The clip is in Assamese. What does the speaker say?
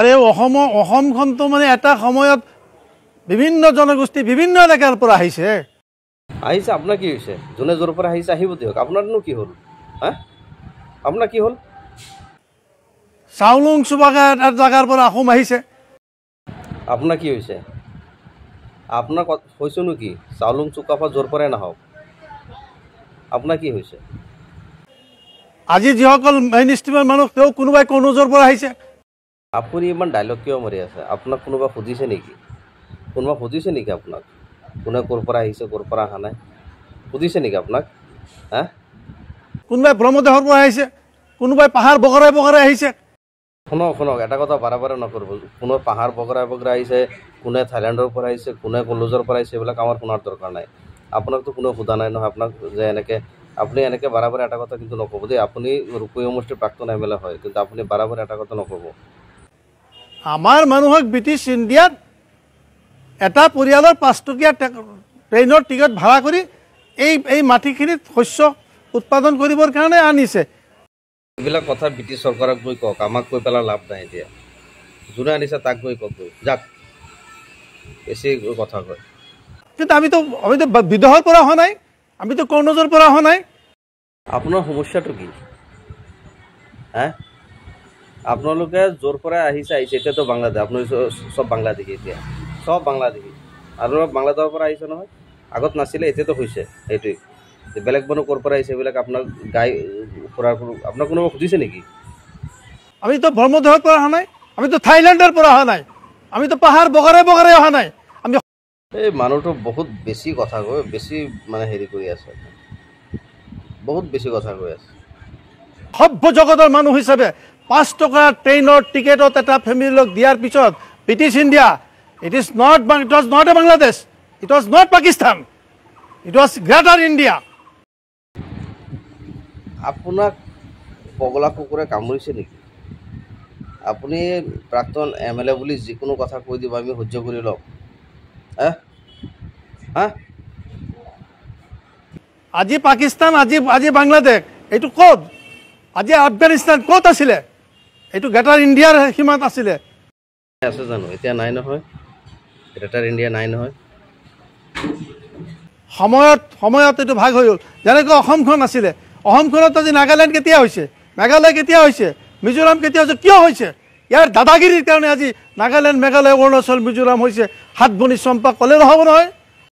আৰে অসমখনটো মানে এটা সময়ত বিভিন্ন জনগোষ্ঠী বিভিন্ন এলেকাৰ পৰা আহিছে। আপোনাৰ কি হৈছে? যোনে য'ৰ পৰা আহিছে আহিব দিয়ক। আপোনাৰনো কি হ'ল? হা, আপোনাৰ কি হ'ল? চাউলুং চুবাকা এটা জেগাৰ পৰা অসম আহিছে। আপোনাৰ কি হৈছে? আপোনাৰ হৈছেনো কি? চাউলুং চুকাফা য'ৰ পৰাই নাহক, আপোনাৰ কি হৈছে? আজি যিসকল মেইন ষ্ট্ৰীমৰ মানুহ তেওঁ কোনোবাই কনৌজৰ পৰা আহিছে। আপুনি ইমান ডাইলগ কিয় মাৰি আছে? আপোনাক কোনোবা সুধিছে নেকি? কোনোবা সুধিছে নেকি আপোনাক? কোনে ক'ৰ পৰা আহিছে, ক'ৰ পৰা অহা নাই সুধিছে নেকি আপোনাক? হা, কোনোবাই ব্ৰহ্মদেশৰ পৰা আহিছে, কোনোবাই পাহাৰ বগৰাই বগৰাই আহিছে। শুনক এটা কথা বাৰে বাৰে নকৰিব। কোনে পাহাৰ বগৰাই বগৰাই আহিছে, কোনে থাইলেণ্ডৰ পৰা আহিছে, কোনে কলৌজৰ পৰা আহিছে, এইবিলাক আমাৰ শুনাৰ দৰকাৰ নাই। আপোনাকতো কোনেও সোধা নাই নহয় আপোনাক যে আপুনি এনেকৈ বাৰে বাৰে এটা কথা কিন্তু নক'ব দেই। আপুনি ৰূপী সমষ্টিৰ প্ৰাক্তন MLA হয়, কিন্তু আপুনি বাৰে বাৰে এটা কথা নক'ব। আমাৰ মানুহক ব্ৰিটিছ ইণ্ডিয়াত এটা পৰিয়ালৰ 5 টকীয়া ট্ৰেইনৰ টিকট ভাড়া কৰি এই মাটিখিনিত শস্য উৎপাদন কৰিবৰ কাৰণে আনিছে। এইবিলাক কথা ব্ৰিটিছ চৰকাৰক গৈ কওক, আমাক কৈ পেলাই লাভ নাই। এতিয়া যোনে আনিছে তাক গৈ কওক, গৈ যাক বেছি কথা কয়। কিন্তু আমিতো বিদেশৰ পৰা অহা নাই, আমিতো কনৌজৰ পৰা অহা নাই। আপোনাৰ সমস্যাটো কি? হা, আপোনালোকে য'ৰ পৰাই আহিছে এতিয়াতো বাংলাদেশ। আপোনালোক চব বাংলাদেশী, এতিয়া চব বাংলাদেশী। আৰু বাংলাদেশৰ পৰা আহিছে নহয়, আগত নাছিলে, এতিয়াতো হৈছে। সেইটোৱেই বেলেগ মানুহ ক'ৰ পৰা আহিছে এইবিলাক আপোনাক গাই ফুৰাৰ আপোনাক কোনোবা সুধিছে নেকি? আমিতো ব্ৰহ্মদেশৰ পৰা অহা নাই, আমিতো থাইলেণ্ডৰ পৰা অহা নাই, আমিতো পাহাৰ বগৰাই বগৰাই অহা নাই। আমি এই মানুহটো বহুত বেছি কথা কয়, বেছি মানে হেৰি কৰি আছে, বহুত বেছি কথা কৈ আছে। সভ্য জগতৰ মানুহ হিচাপে 5 টকাৰ ট্ৰেইনৰ টিকেটত এটা ফেমিলিক দিয়াৰ পিছত British India, it was not a Bangladesh, it was not Pakistan, it was greater India. আপোনাক পগলা কুকুৰে কামুৰিছে নেকি? আপুনি প্ৰাক্তন MLA বুলি যিকোনো কথা কৈ দিব, আমি সহ্য কৰি ল'ম। আজি পাকিস্তান, আজি বাংলাদেশ, এইটো ক'ত? আজি আফগানিস্তান ক'ত আছিলে? এইটো গ্ৰেটাৰ ইণ্ডিয়াৰ সীমাত আছিলে। আছে জানো? এতিয়া নাই নহয়, গ্ৰেটাৰ ইণ্ডিয়া নাই নহয়। সময়ত এইটো ভাগ হৈ গ'ল। যেনেকৈ অসমখন আছিলে, অসমখনত আজি নাগালেণ্ড কেতিয়া হৈছে, মেঘালয় কেতিয়া হৈছে, মিজোৰাম কেতিয়া হৈছে? কিয় হৈছে? ইয়াৰ দাদাগিৰিৰ কাৰণে আজি নাগালেণ্ড, মেঘালয়, অৰুণাচল, মিজোৰাম হৈছে। হাত বনি চম্পা ক'লে নহ'ব নহয়।